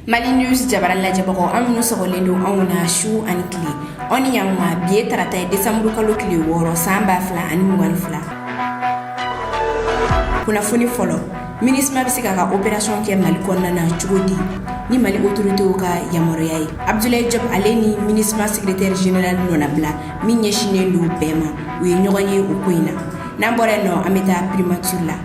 Mali News jabaran la jabago amnu sogolendo awna shu an kli oni yamma biye tarata Desembre kalo kli woro samba fla ani mugan fla kuna funi folo ministre bisika ka opération ke Mali konna na chugodi ni Mali autorité ka yamoriyai Abdoulaye Diop aleni ministre secrétaire général nonabla minye shinelu bema wi nyoganye ukoina nambore no ameta primature la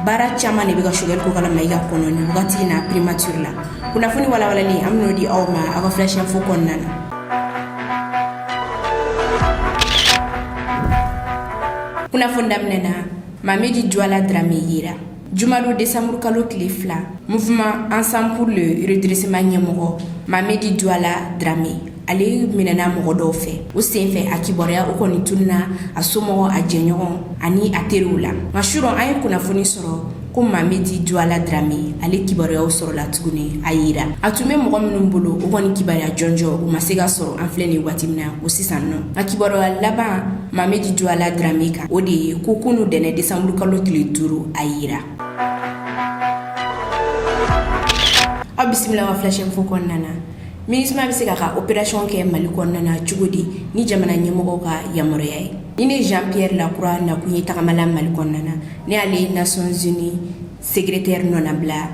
bara chama ne biga shugel ko kala maiga kono ni wati na primature la kuna funi wala ni amno di awma aga flash info konnana kuna fondamnena Mamedi Douala Dramé yira Jumalo Desembre kalo klefla mouvement ensemble pour le redressement nyemoro Mamedi Douala Dramé ale minana mogo do fe o senfe akiborea o koni tunna asomo ajenyon ani aterula mashuro ay kuna foni soro ko Mamedi Douala Dramé ale kiborea o soro la tugune ayira atume mogo minumbolo o koni kibaria jonjo o masega soro anfleni watimna o sisanno akiborea laba Mamedi Douala Dramé ka o de kokunu dene Desembre kalo kilituru ayira bismillah wa flash info konnana ministre bisika ka opération ke Mali konnana chugodi ni jamana nyemogo ka yamoreyai ni Jean-Pierre Lacroix na kunyi takamala Mali konnana ni ale Nations Unies secrétaire nonabla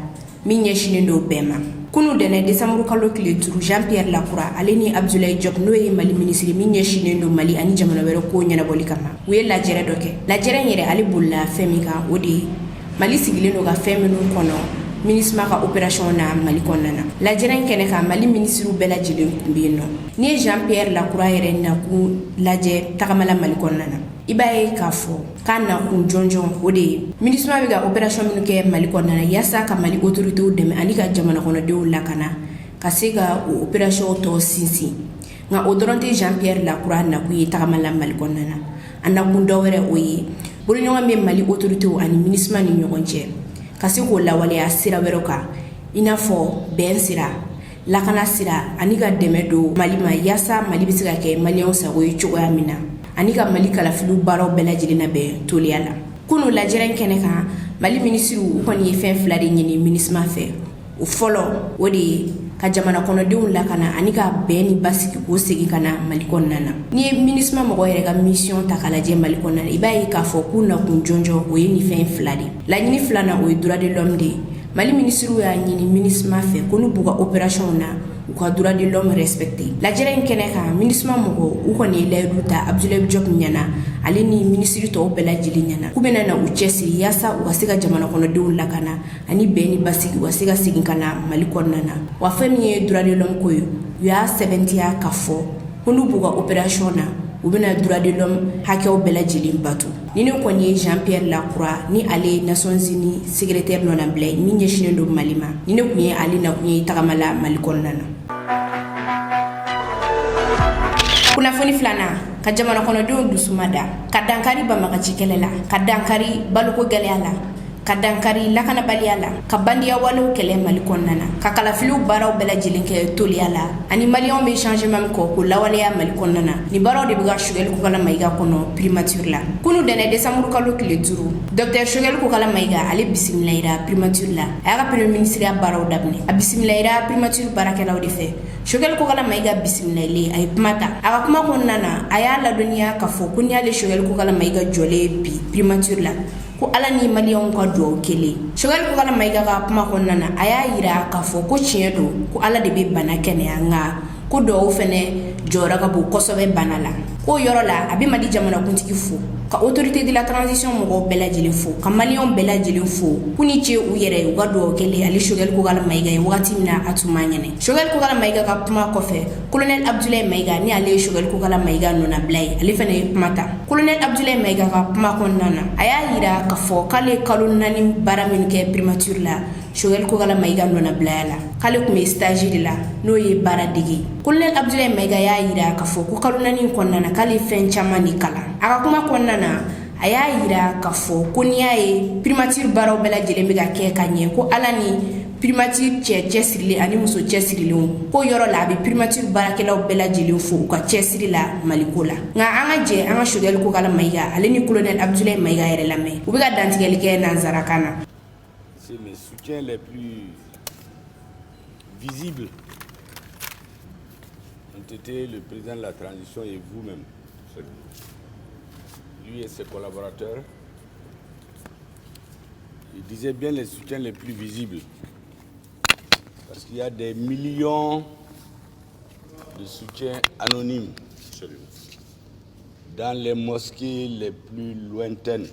minye shinendo bema kunu dene Desembre kalo kilituru Jean-Pierre Lacroix ale ni Abdoulaye Diop noye Mali ministre minye shinendo Mali ani jamana wero ko nyana bolikama we la jere doke la jere nyere ale bulla femika odi Mali sigileno ga femenu kono ministre ka opération na Mali konnana la jeren kene ka Mali ministre bela jilin kumbino ni Jean-Pierre Lacroix yere na ku laje takamala Mali konnana ibaye kafo kana ku jonjon ode ministre ga opération minu ke Mali konnana yasa ka Mali autorité deme ani ka jamana kono de lakana kasega opération to sinsi nga odoronte Jean-Pierre Lacroix na ku takamala Mali konnana anda ku dowere oyi buru nyonga me Mali autorité ani ministre ni nyonje kasi ko lawale asira weroka inafo ben sira lakana sira aniga demedo Mali ma yasa Mali bisika ke Malion sa wo chugo amina aniga Mali kala filu baro belajilina be toliala kunu la jeren keneka Mali ministre ko ni fen flade nyini ministre ma fe o folo wodi ka jamana kono de lakana aniga beni basiki ko segi kana Mali konnana ni ministre ma mo yere ga mission takala je Mali konnana ibayi ka fo kuna kunjonjo o yini fen flade la nyini flana o droit de l'homme de Mali ministre ya nyini ministre ma fe ko nu buga opération na ko droit de l'homme respecté la jeren keneka ministre ma mo ko ni leduta Abdoulaye Diop nyana ale ni ministre to bela jili nyana kubena na uchesi yasa ugasika jamana kono de lakana ani beni basiki wasika siginkana Mali konnana wa famiye droit de l'homme koyo ya 70 ya kafo hunu buga opération na ubena droit de l'homme hakeo bela jili batu nini ko ni Jean-Pierre Lacroix ni ale Nations Unies secrétaire nonabla ni nyeshinendo Malima nini kunye ali na kunye takamala Mali konnana kuna foni flana ka jamana kono do dusumada kadankari bamaka chikelela kadankari baluko galeala kadankari lakana baliala kabandiya walo kele Mali konnana kakala filu baraw bela jilinke toliala ani Malion me changement ko lawale ya Mali konnana ni baraw de biga shugel ko kala maiga kono primature la kunu dene Desembre kalo kile duru docteur shugel ko kala maiga ale bismillahira primature la aga premier ministre ya baraw dabne bismillahira primature barakelaw de fe shugel ko kala maiga bismillahile ay mata aga kuma konnana aya la dunya ka fo kunya le shugel ko kala maiga jole bi primature la ko ala ni Malion ko do kele shogal ko kala maiga ka kuma konnana aya yira ka fo ko chiedo ko ala de be bana kene anga ko do fene jora ka bu kosobe banala ko yorola abi madi jamana kuntiki fo ka autorité de la transition mo bela jili fo ka Malion bela jili fo kuni che u yere u ga do kele ali shogal ko kala maiga e wati mina atumanyane shogal ko kala maiga ka kuma ko fe colonel Abdoulaye Maiga ni ale shogal ko kala maiga nona blay ali fene mata colonel Abdoulaye Maiga ka kuma konnana aya yira ka fo kale kalunani baramin ke primature la shogal ko kala maiga nona blayala kale kuma stage de la no ye baradigi colonel Abdoulaye Maiga ya yira ka fo ko kalunani konnana kale fen chama ni kala aka kuma konnana aya yira ka fo kunya ye primature baraw bela jelembe ga ke kanye ko alani primature chesirle ani muso chesirle ko yoro la bi primature barakelaw bela jeli fo ka chesiri la malikola nga anga je anga shugel ko kala maiga ale ni colonel Abdoulaye Maiga yere la me ubiga dantigeli ke na zarakana c'est mes soutiens les plus visibles ont été le président de la transition et vous-même. Lui et ses collaborateurs. Il disait bien les soutiens les plus visibles. Parce qu'il y a des millions de soutiens anonymes dans les mosquées les plus lointaines,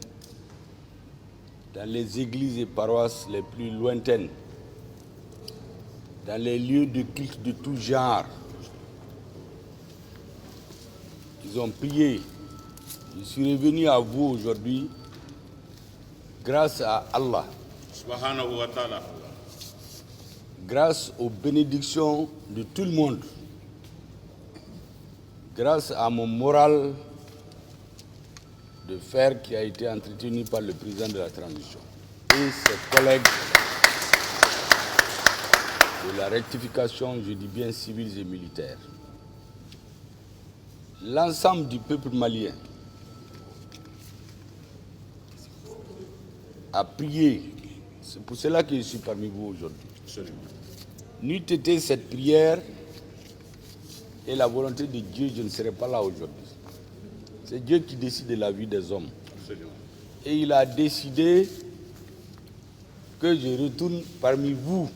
dans les églises et paroisses les plus lointaines, dans les lieux de culte de tout genre. Ils ont prié. Je suis revenu à vous aujourd'hui grâce à Allah, grâce aux bénédictions de tout le monde, grâce à mon moral de fer qui a été entretenu par le président de la transition et ses collègues de la rectification, je dis bien civils et militaires. L'ensemble du peuple malien a prié. C'est pour cela que je suis parmi vous aujourd'hui. N'eût été cette prière et la volonté de Dieu, je ne serais pas là aujourd'hui. C'est Dieu qui décide de la vie des hommes. Et il a décidé que je retourne parmi vous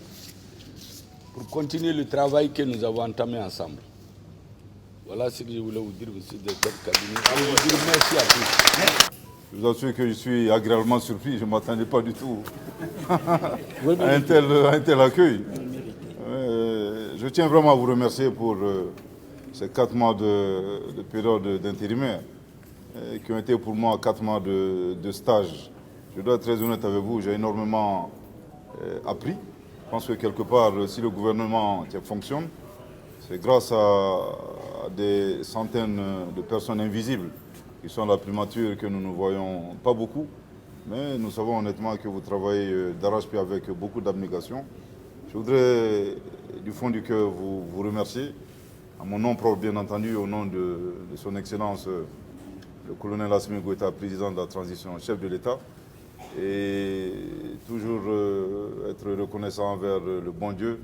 pour continuer le travail que nous avons entamé ensemble. Voilà ce que je voulais vous dire, monsieur le directeur de cabinet. Je vous dire merci à tous. Je vous assure que je suis agréablement surpris. Je ne m'attendais pas du tout à un tel accueil. Je tiens vraiment à vous remercier pour ces 4 mois de période d'intérimaire qui ont été pour moi 4 mois de stage. Je dois être très honnête avec vous, j'ai énormément appris. Je pense que quelque part, si le gouvernement fonctionne, c'est grâce à des centaines de personnes invisibles qui sont à la primature que nous ne voyons pas beaucoup. Mais nous savons honnêtement que vous travaillez d'arrache-pied avec beaucoup d'abnégation. Je voudrais du fond du cœur vous remercier, à mon nom propre bien entendu, au nom de son Excellence le colonel Assimi Goïta, président de la transition, chef de l'État, et toujours être reconnaissant envers le bon Dieu,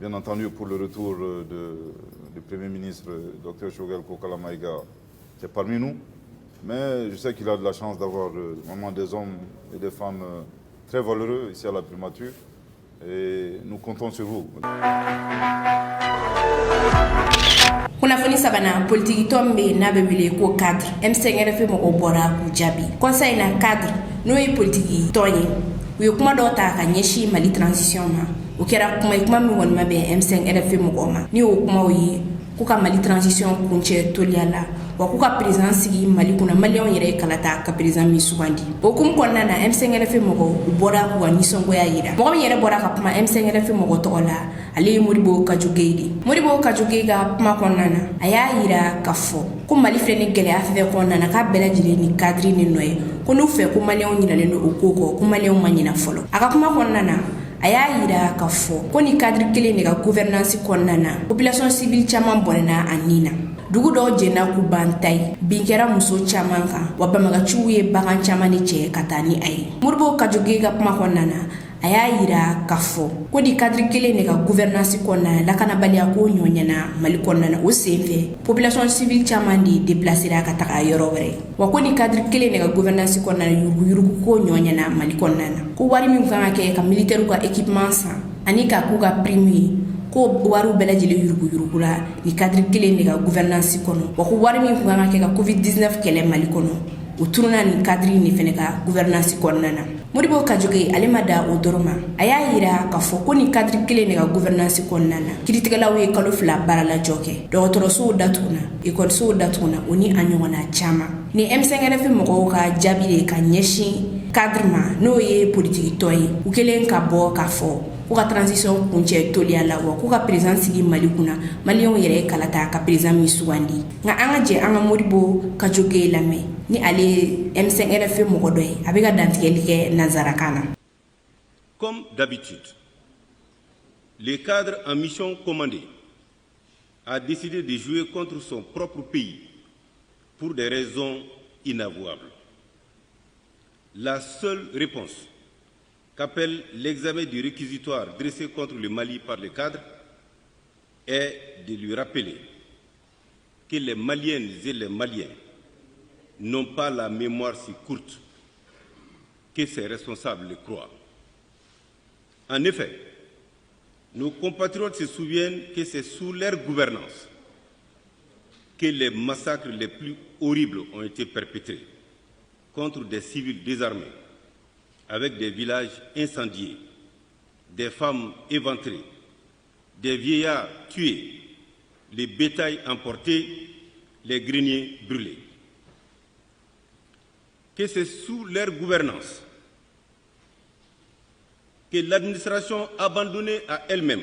bien entendu pour le retour du Premier ministre, Dr Choguel Kokala Maïga, qui est parmi nous. Mais je sais qu'il a de la chance d'avoir vraiment des hommes et des femmes très valeureux ici à la primature. Et nous comptons sur vous. kunnafoni sabanan politiki tɔn bɛ n'a bɛ wele ko cadre M5RFI mɔgɔw bɔra k'u jaabi conseil na cadre n'o ye politiki tɔn ye u ye kuma dɔw ta ka ɲɛsin Mali transition ma o kɛra kuma min kɔni ma bɛn M5RFI mɔgɔw ma ni o kumaw ye k'u ka Mali transition kuncɛ toliya la wa k'u ka président sigi Mali kunna maliyɛnw yɛrɛ ye kalata ka président min sugandi o hukumu kɔnɔna na M5RFI mɔgɔw u bɔra k'u ka nisɔngoya yira mɔgɔ min yɛrɛ bɔra ka kuma M5RFI mɔgɔ tɔgɔ la ale ye Modibo Kaju Gueye de Modibo Kaju Gueye ka kuma kɔnɔna na a y'a yira k'a fɔ ko Mali filɛ ni gɛlɛya fɛn kɔnɔna na k'a bɛɛ lajɛlen ni cadre ni nɔ ye ko n'u fɛ ko maliyɛnw ɲinalen don o ko kɔ ko maliyɛnw ma ɲina fɔlɔ a ka kuma kɔnɔna na a y'a yira k'a fɔ ko ni cadre kelen de ka gouvernance kɔnɔna na population civile caman bɔnɛna a nin na dugu dɔw jɛnna k'u ban ta ye bin kɛra muso caman kan wa banbagaciw ye bagan caman ni cɛ ka taa ni a ye Modibo Kaju Gueye ka kuma kɔnɔna na a y'a yira k'a fɔ ko ni cadre kelen de ka gouvernance kɔnɔna na lakanabaliya ko ɲɔɲɛna Mali kɔnɔna na o sen fɛ population civile caman de déplacera ka taga yɔrɔ wɛrɛ wa ko ni cadre kelen de ka gouvernance kɔnɔna na yuruguyurugu ko ɲɔɲɛna Mali kɔnɔna na ko wari min kan ka kɛ ka militaire ka équipement san ani ka k'u ka prime ye ko wariw bɛɛ lajɛlen yuruguyurugu la ni cadre kelen de ka gouvernance kɔnɔ wa ko wari min kan ka kɛ ka Covid-19 kɛlɛ Mali kɔnɔ o turuna ni cadre ni fɛnɛ ka gouvernance kɔnɔna na Modibo Kaju Gueye ale ma da o dɔrɔn ma a y'a yira k'a fɔ ko ni cadre kelen de ka gouvernance kɔnɔna na kiiritigɛlaw ye kalo 2 baaralajɔ kɛ dɔgɔtɔrɔsow datuguna ekɔlisow datuguna o ni a ɲɔgɔnna caman ni M5RFI mɔgɔw ka jaabi de ka ɲɛsin cadre ma n'o ye politiki tɔn ye u kelen ka bɔ k'a fɔ k'u ka transition kuncɛ toliya la wa k'u ka président sigi Mali kunna maliyɛnw yɛrɛ ye kalata ka président min sugandi nka an ka jɛ an ka Modibo Kaju Gueye lamɛn ni ale M5RFI mɔgɔ dɔ ye a bɛ ka dantigɛli kɛ nanzarakan na. Comme d'habitude, le cadre en mission commandée a décidé de jouer contre son propre pays pour des raisons inavouables. La seule réponse qu'appelle l'examen du réquisitoire dressé contre le Mali par les cadres est de lui rappeler que les Maliennes et les Maliens n'ont pas la mémoire si courte que ses responsables le croient. En effet, nos compatriotes se souviennent que c'est sous leur gouvernance que les massacres les plus horribles ont été perpétrés contre des civils désarmés, avec des villages incendiés, des femmes éventrées, des vieillards tués, les bétails emportés, les greniers brûlés. Que c'est sous leur gouvernance que l'administration abandonnée à elle-même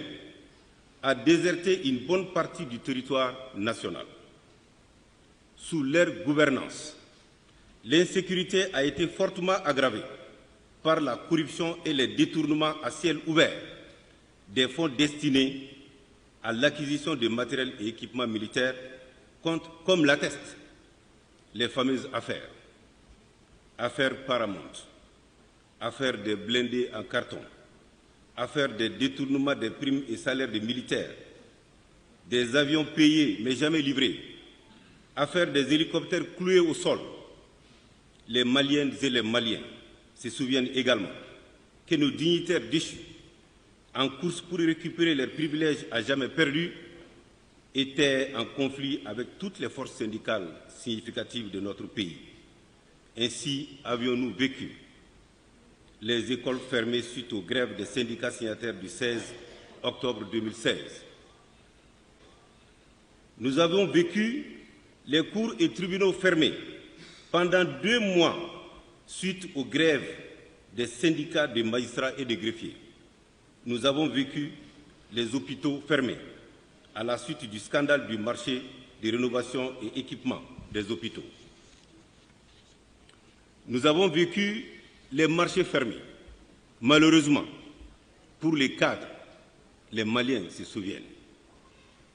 a déserté une bonne partie du territoire national. Sous leur gouvernance, l'insécurité a été fortement aggravée par la corruption et les détournements à ciel ouvert des fonds destinés à l'acquisition de matériel et équipements militaires, comme l'attestent les fameuses affaires. Affaire Paramount, affaire des blindés en carton, affaire des détournements des primes et salaires des militaires, des avions payés mais jamais livrés, affaire des hélicoptères cloués au sol. Les Maliennes et les Maliens se souviennent également que nos dignitaires déchus, en course pour récupérer leurs privilèges à jamais perdus, étaient en conflit avec toutes les forces syndicales significatives de notre pays. Ainsi avions-nous vécu les écoles fermées suite aux grèves des syndicats signataires du 16 octobre 2016. Nous avons vécu les cours et tribunaux fermés pendant 2 mois suite aux grèves des syndicats de magistrats et de greffiers. Nous avons vécu les hôpitaux fermés à la suite du scandale du marché de rénovation et équipement des hôpitaux. Nous avons vécu les marchés fermés. Malheureusement, pour les cadres, les Maliens se souviennent.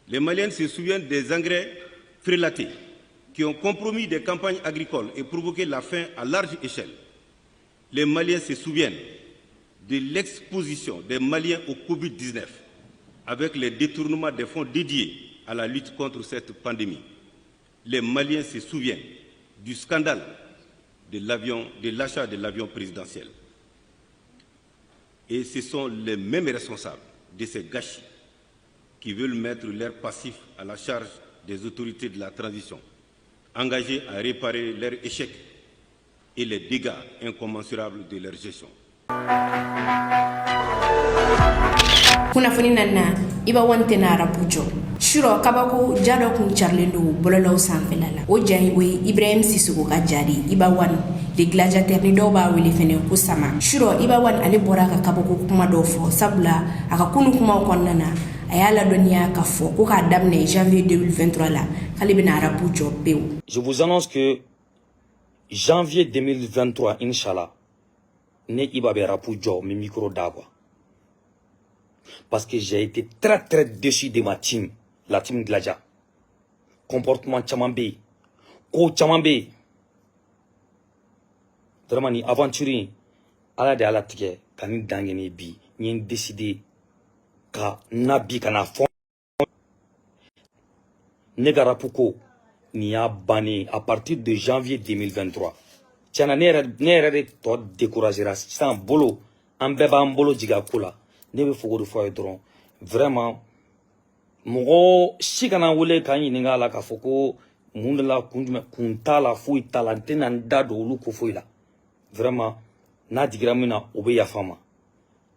Les Maliens se souviennent des engrais frélatés qui ont compromis des campagnes agricoles et provoqué la faim à large échelle. Les Maliens se souviennent de l'exposition des Maliens au Covid-19 avec les détournements des fonds dédiés à la lutte contre cette pandémie. Les Maliens se souviennent du scandale de l'achat de l'avion présidentiel. Et ce sont les mêmes responsables de ces gâchis qui veulent mettre leur passif à la charge des autorités de la transition, engagées à réparer leurs échecs et les dégâts incommensurables de leur gestion. Kunnafoni nana iba wante na rapujo shuro kabako jado kun charlendo bololo sanfela la o jai we Ibrahim Sissoko ka jari iba wan de gladiateur ni do ba wele fene ko sama shuro iba wan ale bora ka kabako kuma do fo sabula aka kunu kuma ko nana ayala donia ka fo ko ka damne janvier 2023 la kale bina rapujo bew. Je vous annonce que janvier 2023 inchallah ne iba be rapujo mi micro d'agua. Parce que j'ai été très déçu de ma team, la team Gladia. Comportement Chamambe, Ko Chamambe. Vraiment, ni aventurie, ala de ala tige, kani dangene bi, ni décidé ka nabi kana fond. Negarapuko, ni a banni à partir de janvier 2023. Tiana nere to découragera sans bolo, ambeba ambolo diga kula. Ne be fogo de foye dron vraiment mogo sikana wole kan yininga la ka foko mundala kuntala fui talantena ndado ulu ko foila vraiment na digira mina obe ya fama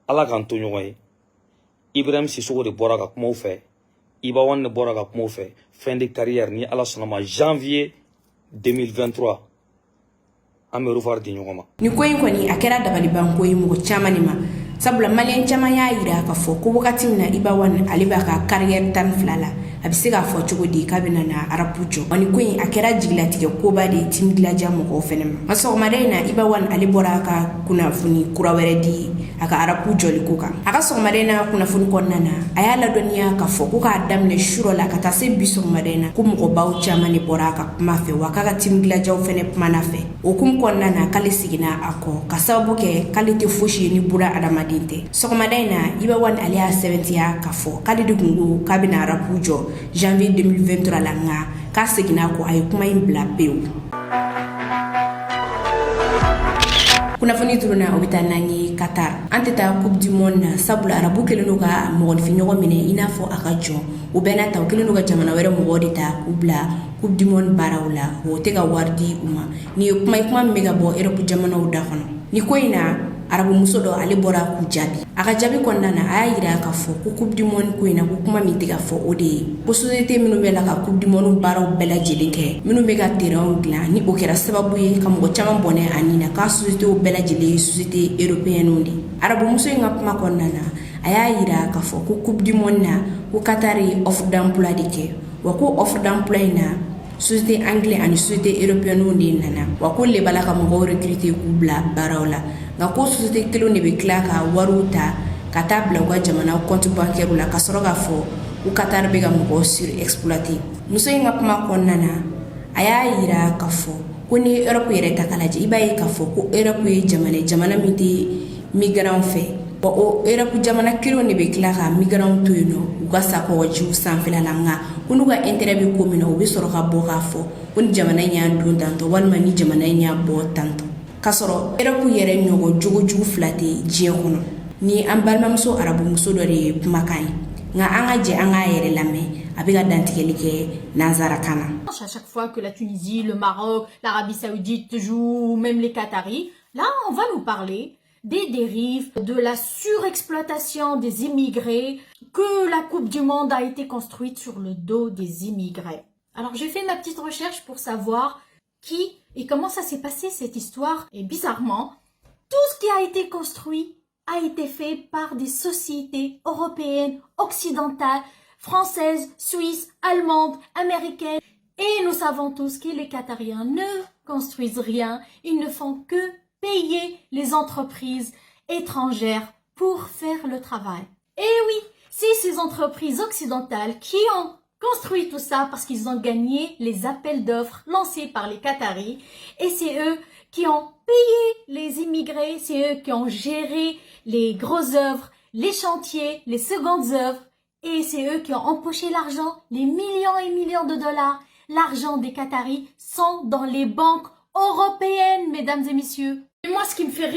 ala kan to nyoy Ibrahim Sissoko de bora ka kuma fe iba wan bora ka kuma fe fin de carrière ni ala sonama janvier 2023 ame revoir di nyoma ni koyin koni akera dabali banko yi mo chamani ma sabula Malien chama ya ira ka fo ko wakati na iba wan aliba ka carrière tan flala a bɛ se k'a fɔ cogo di k'a bɛna na arabu jɔ wa nin ko in a kɛra jigilatigɛ koba de timi dilaja mɔgɔw fɛnɛ ma nka sɔgɔmada in na Iba Wan ale bɔra a ka kunnafoni kura wɛrɛ di a ka arabu jɔli ko kan a ka sɔgɔmada in na kunnafoni kɔnɔna na a y'a ladɔnniya k'a fɔ ko k'a daminɛ surɔ la ka taa se bi sɔgɔmada in na ko mɔgɔbaw caman de bɔra a ka kuma fɛ wa k'a ka timi dilajaw fɛnɛ kumana fɛ o hukumu kɔnɔna na k'ale seginna a kɔ ka sababu kɛ k'ale tɛ fosi ye ni buna adamaden tɛ sɔgɔmada in na Iba Wan ale y'a sɛbɛntiya k'a fɔ k'ale de kun ko k'a bɛna arabu jɔ janvier 2023 la nka k'a seginna kɔ a ye kuma in bila pewu kunnafoni turuna o bɛ taa n'an ye Qatar an tɛ taa coupe du monde na sabula arabu kɛlen don ka mɔgɔninfinɲɔgɔn minɛ i n'a fɔ a ka jɔn o bɛɛ n'a ta o kɛlen don ka jamana wɛrɛ mɔgɔw de ta k'u bila coupe du monde baaraw la o tɛ ka wari di u ma ni ye kuma min bɛ ka bɔ Europe jamanaw da kɔnɔ ni ko in na arabu muso dɔ ale bɔra k'u jaabi a ka jaabi kɔnɔna na a y'a yira k'a fɔ ko coupe du monde ko in na ko kuma min tɛ ka fɔ o de ye ko société minnu bɛ la ka coupe du monde baaraw bɛɛ lajɛlen kɛ minnu bɛ ka terrainw dilan ni o kɛra sababu ye ka mɔgɔ caman bɔnɛ a nin na k'a sociétéw bɛɛ lajɛlen ye société européenne de arabu muso in ka kuma kɔnɔna na a y'a yira k'a fɔ ko coupe du monde na ko Qatar ye offre d'emploi de kɛ wa ko offre d'emploi in na société anglais ani société européenne de nana wa ko le bala ka mɔgɔw recruter k'u bila baaraw la nka ko société kelen de bɛ tila ka wariw ta ka taa bila u ka jamana compte bancaire la ka sɔrɔ k'a fɔ ko Qatar bɛ ka mɔgɔw surexploiter muso in ka kuma kɔnɔna na a y'a yira k'a fɔ ko ni Europe yɛrɛ ta k'a lajɛ i b'a ye k'a fɔ ko Europe ye jamana min tɛ migrant fɛ wa o Europe jamana kelen de bɛ tila ka migrant to yen nɔ u ka sakɔjiw sanfɛla la nka ko n'u ka intérêt bɛ ko min na u bɛ sɔrɔ ka bɔ k'a fɔ ko ni jamana in y'a don tantɔ walima ni jamana in y'a bɔ tantɔ k'a sɔrɔ Europe yɛrɛ ɲɔgɔn jogojugu fila tɛ diɲɛ kɔnɔ ni an balimamuso arabu muso dɔ de ye kumakan ye nka an ka jɛ an k'a yɛrɛ lamɛn a bɛ ka dantigɛli kɛ nanzarakan na. À chaque fois que la Tunisie, le Maroc, l'Arabie Saoudite jouent, même les Qataris, là on va nous parler des dérives, de la surexploitation des immigrés, que la Coupe du Monde a été construite sur le dos des immigrés. Alors j'ai fait ma petite recherche pour savoir qui et comment ça s'est passé cette histoire. Et bizarrement, tout ce qui a été construit a été fait par des sociétés européennes, occidentales, françaises, suisses, allemandes, américaines. Et nous savons tous que les Qatariens ne construisent rien, ils ne font que payer les entreprises étrangères pour faire le travail. Et oui, c'est ces entreprises occidentales qui ont construit tout ça parce qu'ils ont gagné les appels d'offres lancés par les Qataris et c'est eux qui ont payé les immigrés, c'est eux qui ont géré les grosses œuvres, les chantiers, les secondes œuvres et c'est eux qui ont empoché l'argent, les millions et millions de dollars. L'argent des Qataris sont dans les banques européennes, mesdames et messieurs. Et moi, ce qui me fait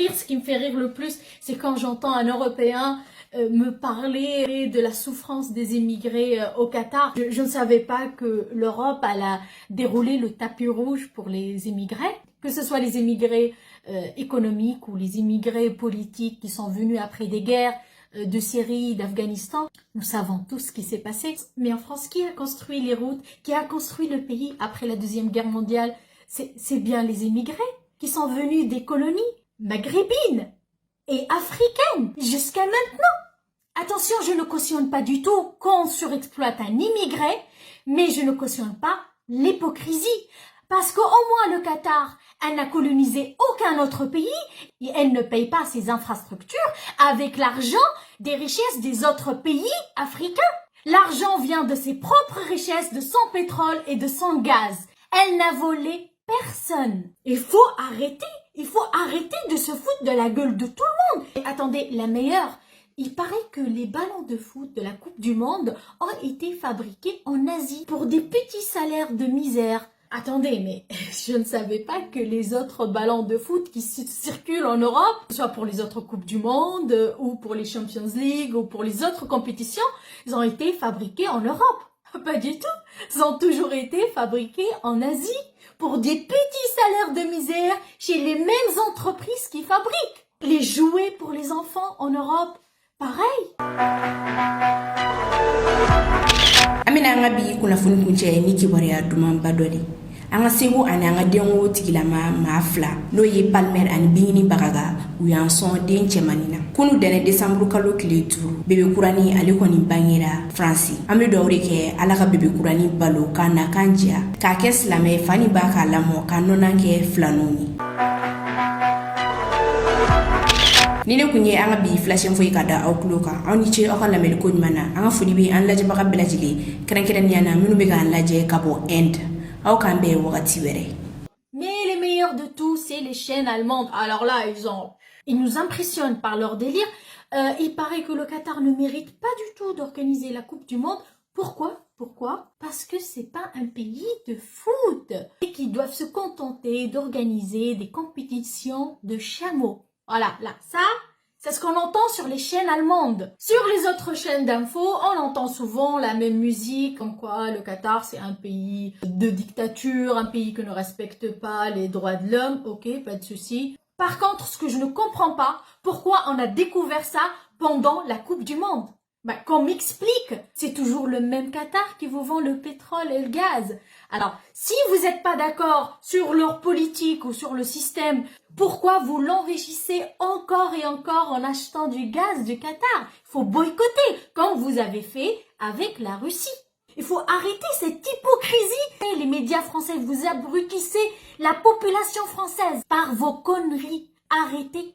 rire le plus, c'est quand j'entends un Européen me parler de la souffrance des immigrés au Qatar. Je ne savais pas que l'Europe allait dérouler le tapis rouge pour les immigrés, que ce soit les immigrés économiques ou les immigrés politiques qui sont venus après des guerres de Syrie, d'Afghanistan. Nous savons tout ce qui s'est passé. Mais en France, qui a construit les routes, qui a construit le pays après la Deuxième Guerre mondiale? C'est bien les immigrés qui sont venus des colonies maghrébines et africaines jusqu'à maintenant. Attention, je ne cautionne pas du tout qu'on surexploite un immigré, mais je ne cautionne pas l'hypocrisie. Parce qu'au moins le Qatar, elle n'a colonisé aucun autre pays et elle ne paye pas ses infrastructures avec l'argent des richesses des autres pays africains. L'argent vient de ses propres richesses, de son pétrole et de son gaz. Elle n'a volé personne. Il faut arrêter de se foutre de la gueule de tout le monde. Et attendez, la meilleure, il paraît que les ballons de foot de la Coupe du Monde ont été fabriqués en Asie pour des petits salaires de misère. Attendez, mais je ne savais pas que les autres ballons de foot qui circulent en Europe, soit pour les autres Coupes du Monde, ou pour les Champions League, ou pour les autres compétitions, ils ont été fabriqués en Europe. Pas du tout. Ils ont toujours été fabriqués en Asie, pour des petits salaires de misère, chez les mêmes entreprises qui fabriquent. Les jouets pour les enfants en Europe, pareil. Amina nga bi kunnafoni kuncɛ ni kibaruya dumanba dɔ de an ka segu ani an ka denko tigilama maa fila n'o ye Palmer ani Bingini Bagaga u y'an sɔn den cɛmannin na kunu dɛnɛ desanburu kalo tile 5 bebe kurani ale kɔni bangera Faransi. An bɛ dugawu de kɛ Ala ka bebe kurani balo k'a na kan diya k'a kɛ silamɛ fani b'a k'a lamɔ ka nɔnan kɛ filananw ye. Ni ne kun ye an ka bi flash info ka da aw tulo kan aw ni ce aw ka lamɛnni ko ɲuman na an ka foli bɛ an lajɛbaga bɛɛ lajɛlen kɛrɛnkɛrɛnnenya na minnu bɛ k'an lajɛ ka bɔ Inde aw k'an bɛn wagati wɛrɛ. Mais les meilleurs de tous, c'est les chaînes allemandes. Alors là, ils nous impressionnent par leur délire. Il paraît que le Qatar ne mérite pas du tout d'organiser la Coupe du Monde. Pourquoi? Parce que c'est pas un pays de foot et qu'ils doivent se contenter d'organiser des compétitions de chameaux. Voilà, là, ça, c'est ce qu'on entend sur les chaînes allemandes. Sur les autres chaînes d'infos, on entend souvent la même musique, comme quoi le Qatar, c'est un pays de dictature, un pays qui ne respecte pas les droits de l'homme. Ok, pas de souci. Par contre, ce que je ne comprends pas, pourquoi on a découvert ça pendant la Coupe du Monde? Qu'on m'explique, c'est toujours le même Qatar qui vous vend le pétrole et le gaz. Alors, si vous n'êtes pas d'accord sur leur politique ou sur le système, pourquoi vous l'enrichissez encore et encore en achetant du gaz du Qatar? Il faut boycotter, comme vous avez fait avec la Russie. Il faut arrêter cette hypocrisie. Et les médias français, vous abrutissez la population française par vos conneries. Arrêtez.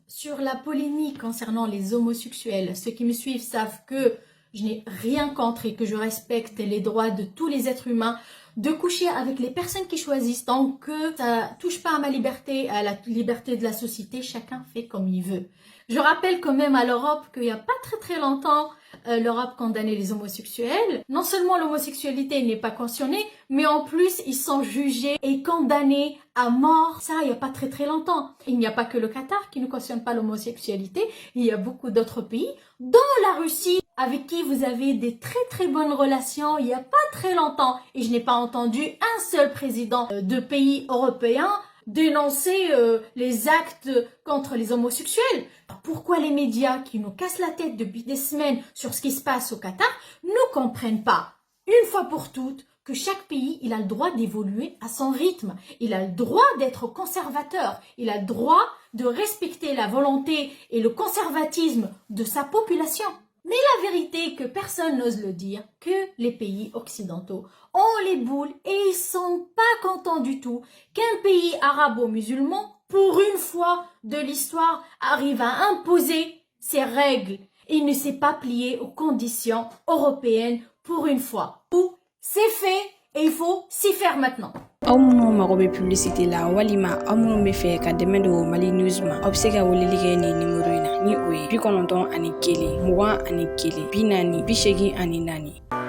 Sur la polémique concernant les homosexuels, ceux qui me suivent savent que je n'ai rien contre et que je respecte les droits de tous les êtres humains de coucher avec les personnes qui choisissent. Tant que ça touche pas à ma liberté, à la liberté de la société, chacun fait comme il veut. Je rappelle quand même à l'Europe qu'il n'y a pas très longtemps, l'Europe condamnait les homosexuels. Non seulement l'homosexualité n'est pas cautionnée, mais en plus ils sont jugés et condamnés à mort. Ça, il n'y a pas très longtemps. Il n'y a pas que le Qatar qui ne cautionne pas l'homosexualité. Il y a beaucoup d'autres pays, dont la Russie, avec qui vous avez des très bonnes relations il n'y a pas très longtemps. Et je n'ai pas entendu un seul président de pays européen dénoncer les actes contre les homosexuels. Pourquoi les médias qui nous cassent la tête depuis des semaines sur ce qui se passe au Qatar ne comprennent pas, une fois pour toutes, que chaque pays, il a le droit d'évoluer à son rythme. Il a le droit d'être conservateur. Il a le droit de respecter la volonté et le conservatisme de sa population. Mais la vérité est que personne n'ose le dire, que les pays occidentaux ont les boules et ils sont pas contents du tout qu'un pays arabo-musulman, pour une fois de l'histoire, arrive à imposer ses règles. Il ne s'est pas plié aux conditions européennes pour une fois. Ou c'est fait et il faut s'y faire maintenant. aw minnu mago bɛ publicité la walima aw minnu bɛ fɛ ka dɛmɛ don Mali News ma aw bɛ se ka weleli kɛ nin numéro in na ni o ye 91 21 41 40 84